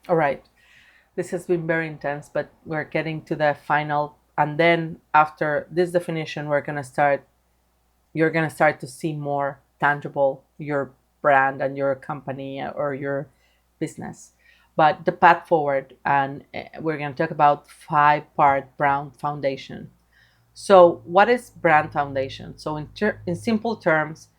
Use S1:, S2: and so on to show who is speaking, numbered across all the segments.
S1: All right. This has been very intense, but we're getting to the final. And then after this definition, you're going to start to see more tangible your brand and your company or your business. But the path forward, and we're going to talk about 5-part brand foundation. So, what is brand foundation? So, in simple terms,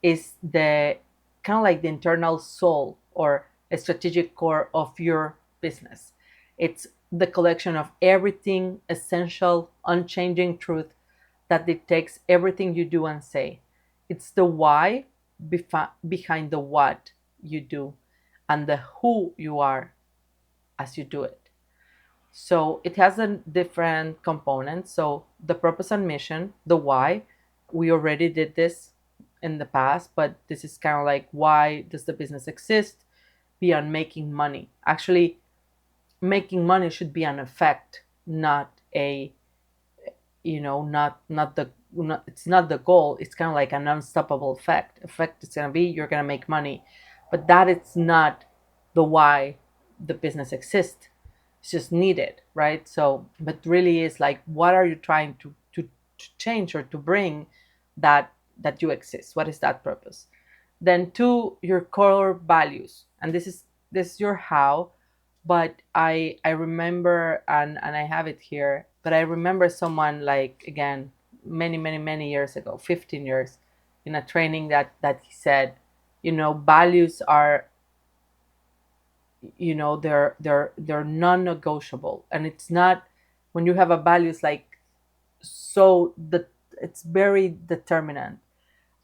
S1: is the kind of like the internal soul or a strategic core of your business. It's the collection of everything essential, unchanging truth that dictates everything you do and say. It's the why behind the what you do and the who you are as you do it. So it has a different components. So the purpose and mission, the why, we already did this in the past, but this is kind of like why does the business exist beyond making money? Actually, making money should be an effect, not a not the not, it's not the goal. It's kind of like an unstoppable effect is going to be you're going to make money, but that is not the why the business exists. It's just needed, right? So but really is like what are you trying to change or to bring that you exist? What is that purpose? Then two, your core values, and this is your how. But I remember, and I have it here, but I remember someone, like, again, many years ago, 15 years, in a training that he said, values are, they're non-negotiable. And it's not, when you have a values, like, so that it's very determinant.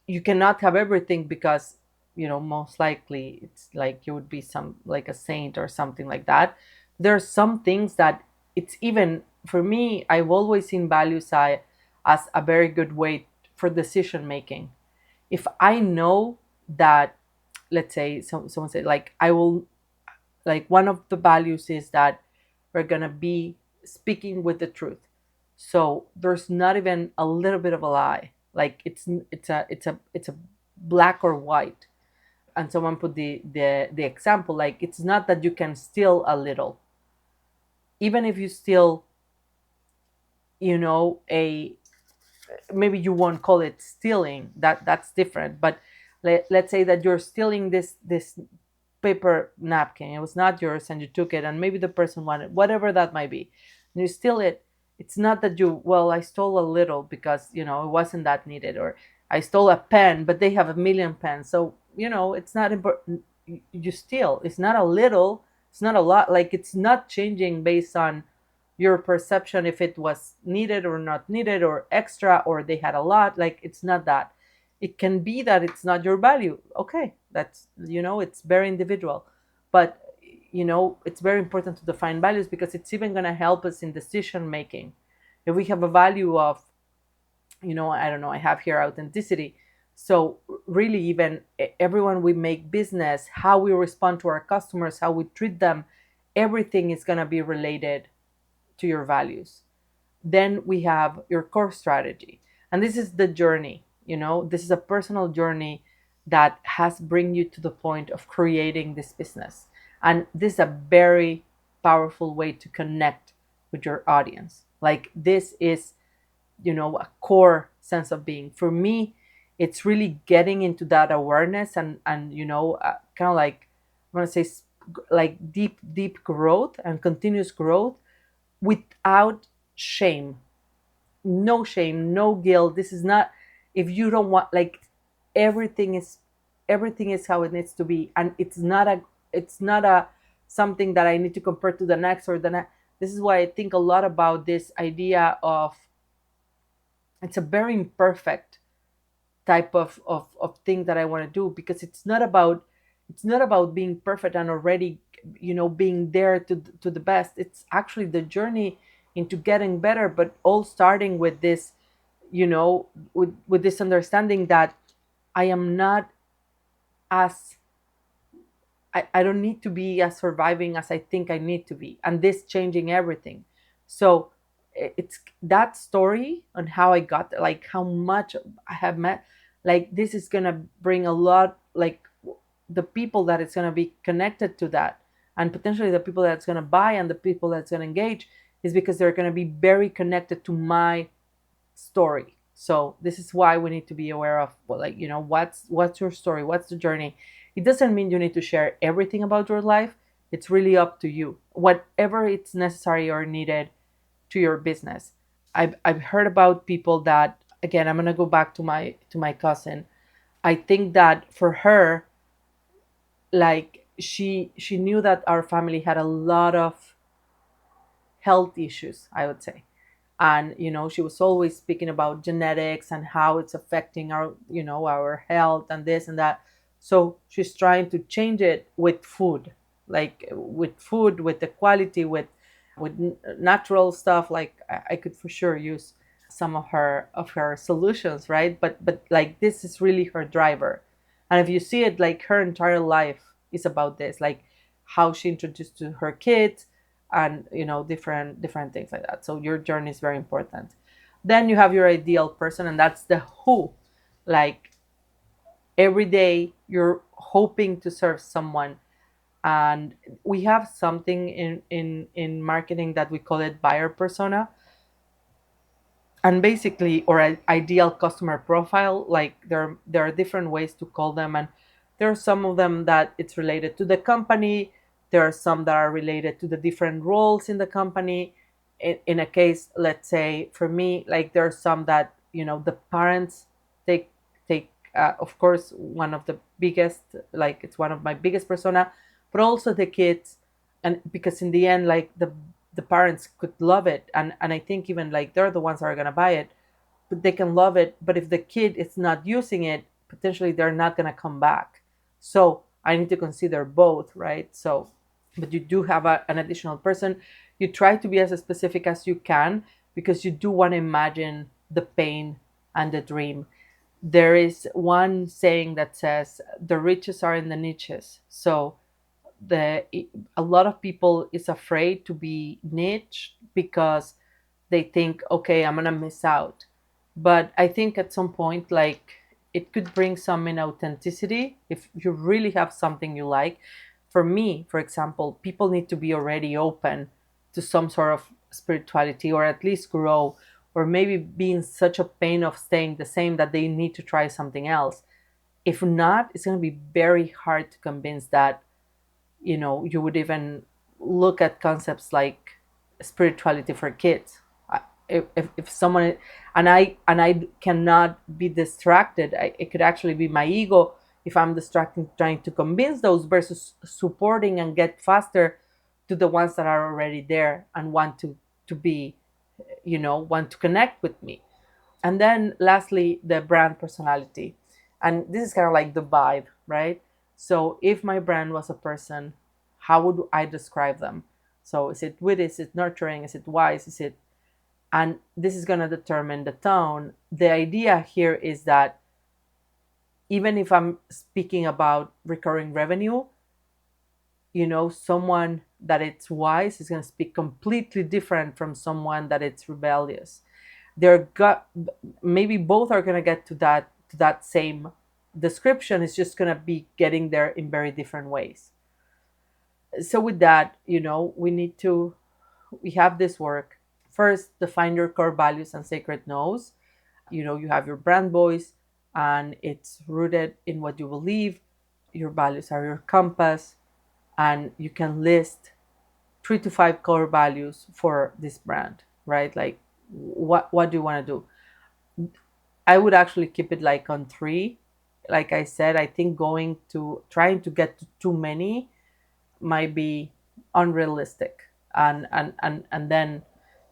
S1: You cannot have everything because most likely it's like you would be some like a saint or something like that. There are some things that, it's even for me, I've always seen values as a very good way for decision making. If I know that, let's say, someone said, like, I will, like, one of the values is that we're gonna be speaking with the truth. So there's not even a little bit of a lie. Like, it's a black or white. And someone put the example, like, it's not that you can steal a little. Even if you steal, a, maybe you won't call it stealing, that's different. But let's say that you're stealing this paper napkin. It was not yours and you took it, and maybe the person wanted, whatever that might be, and you steal it. It's not that you, well, I stole a little because it wasn't that needed, or I stole a pen but they have a million pens, so it's not important. You steal, it's not a little, it's not a lot. Like, it's not changing based on your perception if it was needed or not needed, or extra, or they had a lot. Like, it's not that. It can be that it's not your value. Okay, that's, it's very individual. But it's very important to define values, because it's even going to help us in decision making. If we have a value of, I don't know, I have here authenticity. So really, even everyone we make business, how we respond to our customers, how we treat them, everything is going to be related to your values. Then we have your core strategy. And this is the journey, this is a personal journey that has bring you to the point of creating this business. And this is a very powerful way to connect with your audience. Like, this is, a core sense of being. For me, it's really getting into that awareness, and kind of like, I want to say, like, deep growth and continuous growth without shame. No shame, no guilt. This is not, if you don't want, like, everything is everything is how it needs to be. And it's not a something that I need to compare to the next or the next. This is why I think a lot about this idea of, it's a very imperfect type of thing that I want to do, because it's not about being perfect and already, being there to the best. It's actually the journey into getting better, but all starting with this, with this understanding that I am not as, I don't need to be as surviving as I think I need to be, and this changing everything. So it's that story on how I got there, like how much I have met. Like, this is gonna bring a lot, like, the people that it's gonna be connected to that. and potentially the people that's going to buy and the people that's going to engage is because they're going to be very connected to my story. So this is why we need to be aware of, well, like, what's your story, what's the journey. It doesn't mean you need to share everything about your life. It's really up to you, whatever it's necessary or needed to your business. I've heard about people that, again, I'm going to go back to my cousin. I think that for her, like, she knew that our family had a lot of health issues, I would say. And she was always speaking about genetics and how it's affecting our our health and this and that. So she's trying to change it with food, like with food, with the quality, with natural stuff. Like I could for sure use some of her solutions, right? But like, this is really her driver. And if you see it, like, her entire life is about this, like how she introduced to her kids, and different things like that. So your journey is very important. Then you have your ideal person, and that's the who. Like, every day you're hoping to serve someone. And we have something in marketing that we call it buyer persona, and basically, or an ideal customer profile. Like, there are different ways to call them, and there are some of them that it's related to the company. There are some that are related to the different roles in the company. In a case, let's say for me, like, there are some that the parents take take of course, one of the biggest, like, it's one of my biggest persona, but also the kids. And because in the end, like, the parents could love it, and I think even, like, they're the ones that are going to buy it, but they can love it. But if the kid is not using it, potentially they're not going to come back. So I need to consider both, right? So, but you do have an additional person. You try to be as specific as you can, because you do want to imagine the pain and the dream. There is one saying that says the riches are in the niches. So the a lot of people is afraid to be niche because they think, okay, I'm gonna miss out. But I think at some point, like, it could bring some inauthenticity if you really have something you like. For me, for example, people need to be already open to some sort of spirituality, or at least grow, or maybe be in such a pain of staying the same that they need to try something else. If not, it's going to be very hard to convince that you would even look at concepts like spirituality for kids. If someone, and I cannot be distracted. It could actually be my ego if I'm distracted trying to convince those, versus supporting and get faster to the ones that are already there and want to be, want to connect with me. And then lastly, the brand personality. And this is kind of like the vibe, right? So if my brand was a person, how would I describe them? So is it witty? Is it nurturing? Is it wise? Is it, and this is going to determine the tone. The idea here is that even if I'm speaking about recurring revenue, someone that it's wise is going to speak completely different from someone that it's rebellious. They're got Maybe both are going to get to that same description. It's just going to be getting there in very different ways. So with that, we have this work. First, define your core values and sacred no's. You have your brand voice, and it's rooted in what you believe. Your values are your compass, and you can list 3 to 5 core values for this brand, right? Like, what do you want to do? I would actually keep it like on three. Like I said, I think going to trying to get to too many might be unrealistic, and then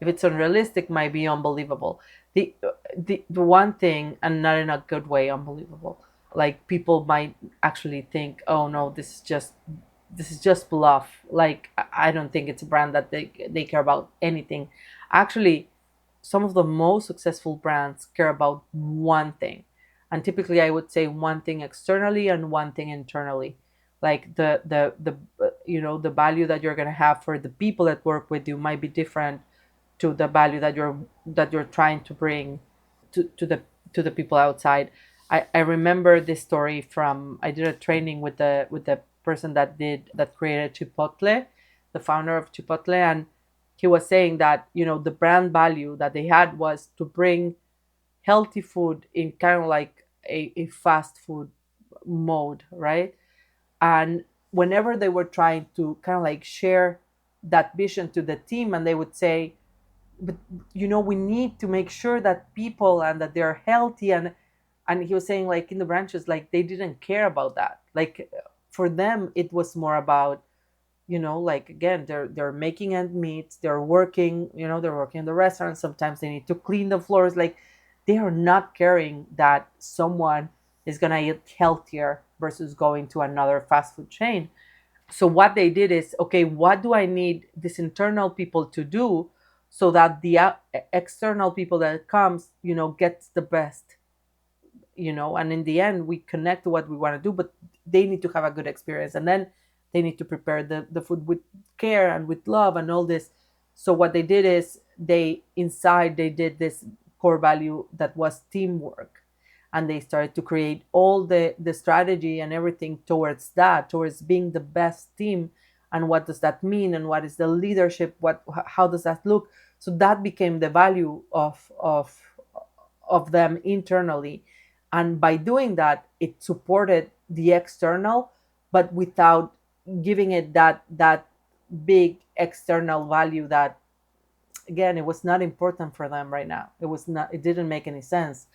S1: if it's unrealistic, might be unbelievable. The one thing, and not in a good way, unbelievable. Like, people might actually think, oh no, this is just bluff. Like, I don't think it's a brand that they care about anything. Actually, some of the most successful brands care about one thing, and typically I would say one thing externally and one thing internally. Like, the value that you're going to have for the people that work with you might be different to the value that you're trying to bring to the people outside. I remember this story from, I did a training with the person that created Chipotle, the founder of Chipotle, and he was saying that the brand value that they had was to bring healthy food in kind of like a fast food mode, right? And whenever they were trying to kind of like share that vision to the team, and they would say, but we need to make sure that people and that they're healthy, and he was saying like in the branches, like they didn't care about that. Like for them it was more about, like again, they're making ends meet, they're working, they're working in the restaurant, sometimes they need to clean the floors. Like they are not caring that someone is going to eat healthier versus going to another fast food chain. So what they did is, okay, what do I need these internal people to do so that the external people that comes, gets the best, and in the end we connect to what we want to do, but they need to have a good experience, and then they need to prepare the food with care and with love and all this. So what they did is they did this core value that was teamwork, and they started to create all the strategy and everything towards that, towards being the best team. And what does that mean, and what is the leadership, how does that look? So that became the value of them internally. And by doing that, it supported the external, but without giving it that big external value that, again, it was not important for them right now. It didn't make any sense.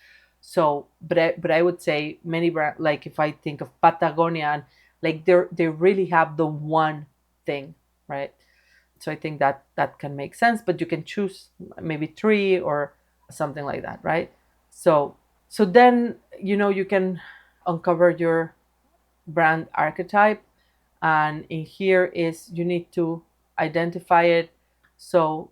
S1: So but I would say many brand, like if I think of Patagonia, and like they really have the one thing, right? So I think that can make sense, but you can choose maybe three or something like that, right? So so then you can uncover your brand archetype, and in here is you need to identify it. So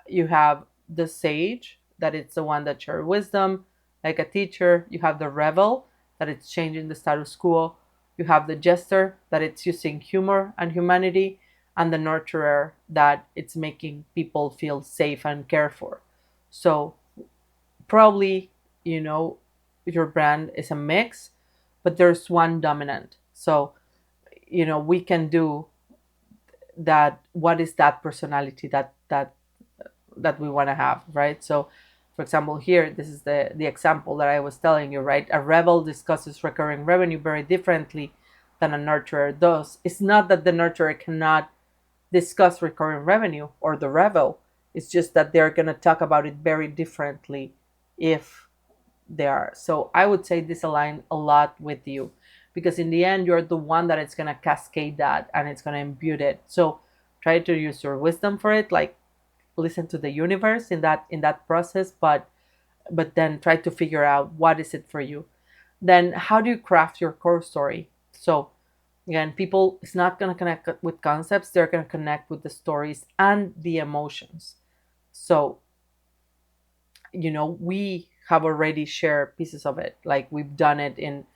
S1: you have the sage, that it's the one that shares wisdom like a teacher. You have the rebel, that it's changing the status quo. You have the jester, that it's using humor and humanity. And the nurturer, that it's making people feel safe and cared for. So probably, you know your brand is a mix, but there's one dominant. So we can do that. What is that personality that we want to have, right? So for example, here, this is the example that I was telling you, right? A rebel discusses recurring revenue very differently than a nurturer does. It's not that the nurturer cannot discuss recurring revenue, or the rebel. It's just that they're going to talk about it very differently if they are. So I would say this align a lot with you, because in the end you're the one that it's going to cascade that, and it's going to imbue it. So try to use your wisdom for it, like listen to the universe in that process, but then try to figure out what is it for you. Then how do you craft your core story? So again, people is not going to connect with concepts, they're going to connect with the stories and the emotions. So we have already shared pieces of it, like we've done it in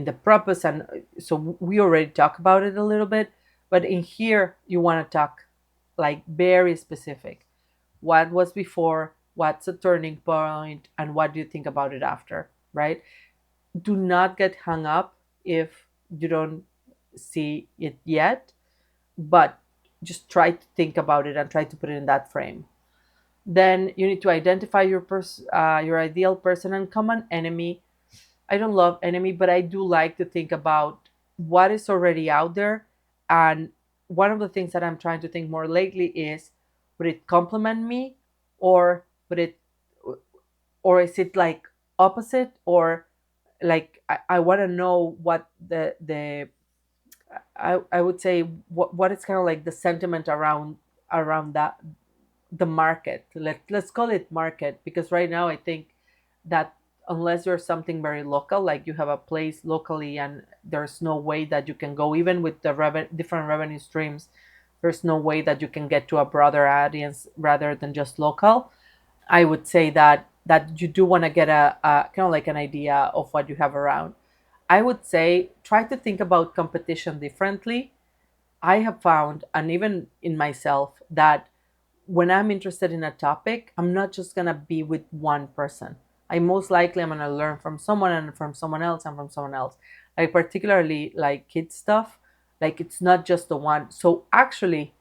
S1: the purpose, and so we already talk about it a little bit. But in here you want to talk like very specific. What was before, what's a turning point, and what do you think about it after, right? Do not get hung up if you don't see it yet, but just try to think about it and try to put it in that frame. Then you need to identify your ideal person and common enemy. I don't love enemy, but I do like to think about what is already out there. And one of the things that I'm trying to think more lately is, would it complement me, or would it, or is it like opposite, or like I want to know what I would say what is kind of like the sentiment around that, the market. Let's call it market, because right now I think that unless you're something very local, like you have a place locally and there's no way that you can go, even with the different revenue streams, there's no way that you can get to a broader audience rather than just local. I would say that you do want to get a kind of like an idea of what you have around. I would say try to think about competition differently. I have found, and even in myself, that when I'm interested in a topic, I'm not just gonna be with one person. I most likely am gonna learn from someone, and from someone else, and from someone else. Like particularly like kid stuff. Like it's not just the one. So actually,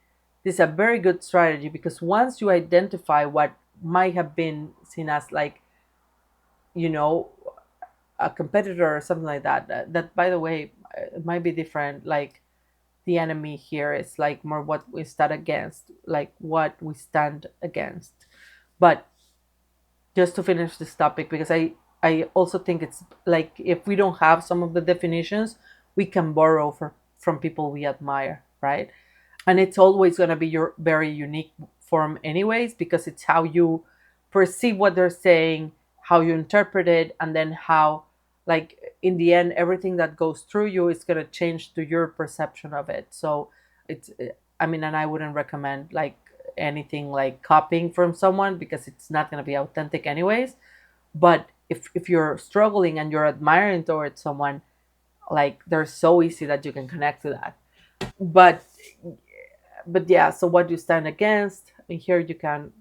S1: this is a very good strategy, because once you identify what might have been seen as like, you know, a competitor or something like that, that by the way, it might be different. Like the enemy here is like more what we stand against, like what we stand against. But just to finish this topic, because I also think it's like if we don't have some of the definitions, we can borrow from people we admire, right? And it's always going to be your very unique form anyways, because it's how you perceive what they're saying, how you interpret it, and then how, like, in the end, everything that goes through you is going to change to your perception of it. So it's, I mean, and I wouldn't recommend like anything like copying from someone, because it's not going to be authentic anyways. But if you're struggling and you're admiring towards someone, like they're so easy that you can connect to that. but but yeah, so what you stand against, and here you can,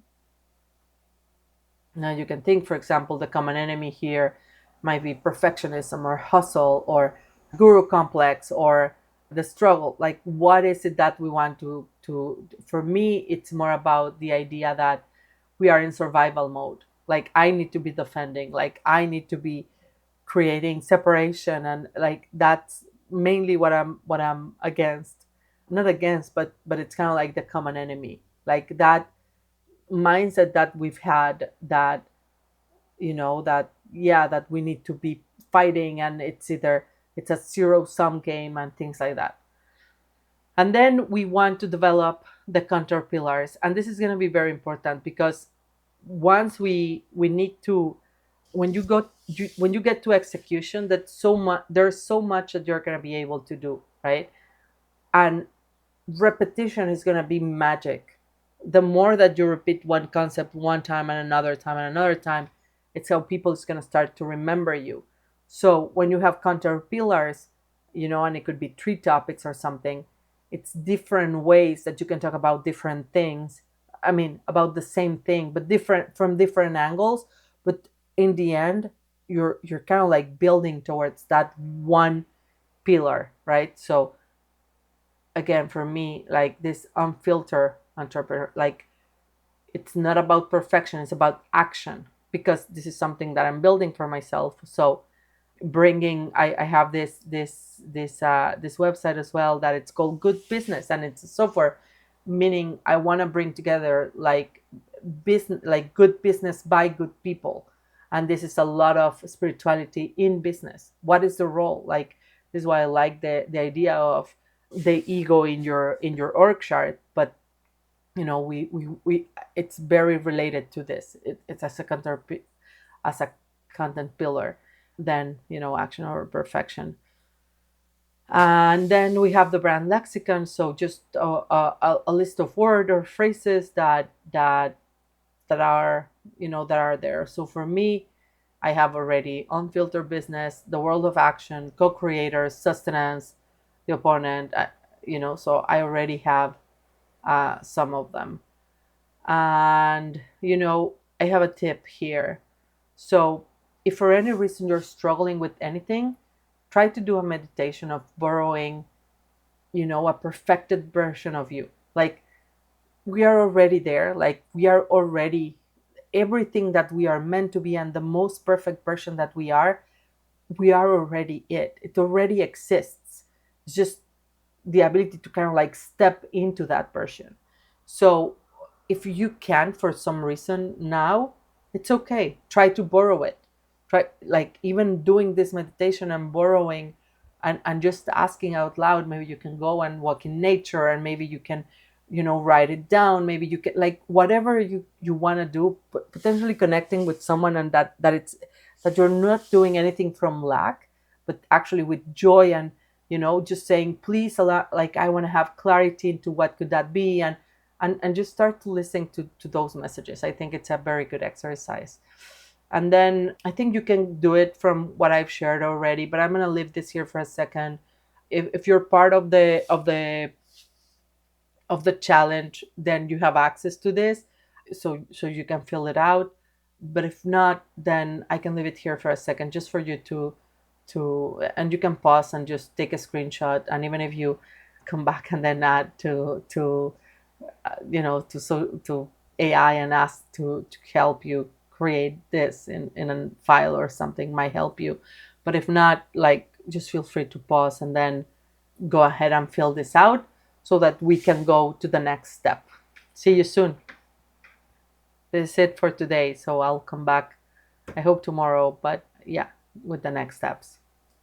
S1: now you can think, for example, the common enemy here might be perfectionism or hustle or guru complex or the struggle. Like what is it that we want to for me, it's more about the idea that we are in survival mode. Like I need to be defending, like I need to be creating separation, and like that's mainly what I'm against. Not against, but it's kind of like the common enemy, like that mindset that we've had, that that, yeah, that we need to be fighting, and it's either it's a zero sum game and things like that. And then we want to develop the counter pillars, and this is going to be very important, because once we need to, when you get to execution, that so much, there's so much that you're going to be able to do, right? And repetition is going to be magic. The more that you repeat one concept one time and another time and another time, it's how people is going to start to remember you. So when you have counter pillars, and it could be three topics or something, it's different ways that you can talk about different things. I mean, about the same thing, but different from different angles. But in the end, you're kind of like building towards that one pillar, right? So again, for me, like this unfiltered entrepreneur, like it's not about perfection, it's about action, because this is something that I'm building for myself. So bringing, I have this website as well, that it's called Good Business, and it's a software, meaning I want to bring together like business, like good business by good people. And this is a lot of spirituality in business. What is the role? Like this is why I like the idea of the ego in your org chart. But we it's very related to this. It's a as a content pillar, then action over perfection. And then we have the brand lexicon, so just a list of words or phrases that are that are there. So for me, I have already unfiltered business, the world of action, co-creators, sustenance, the opponent. So I already have some of them. And I have a tip here. So if for any reason you're struggling with anything, try to do a meditation of borrowing a perfected version of you. Like we are already there, like we are already everything that we are meant to be, and the most perfect version that we are already it already exists. It's just the ability to kind of like step into that version. So if you can for some reason now, it's okay, try to borrow it. Try, like, even doing this meditation and borrowing, and just asking out loud. Maybe you can go and walk in nature, and maybe you can write it down. Maybe you can, like, whatever you want to do, potentially connecting with someone, and that you're not doing anything from lack, but actually with joy, and just saying, please allow, like, I want to have clarity into what could that be, and just start to listen to those messages. I think it's a very good exercise. And then I think you can do it from what I've shared already, but I'm going to leave this here for a second. If you're part of the challenge, then you have access to this, so you can fill it out. But if not, then I can leave it here for a second, just for you to and you can pause and just take a screenshot. And even if you come back and then add to AI and ask to help you create this in a file or something might help you. But if not, like, just feel free to pause and then go ahead and fill this out so that we can go to the next step. See you soon. This is it for today. So I'll come back, I hope tomorrow, but yeah, with the next steps.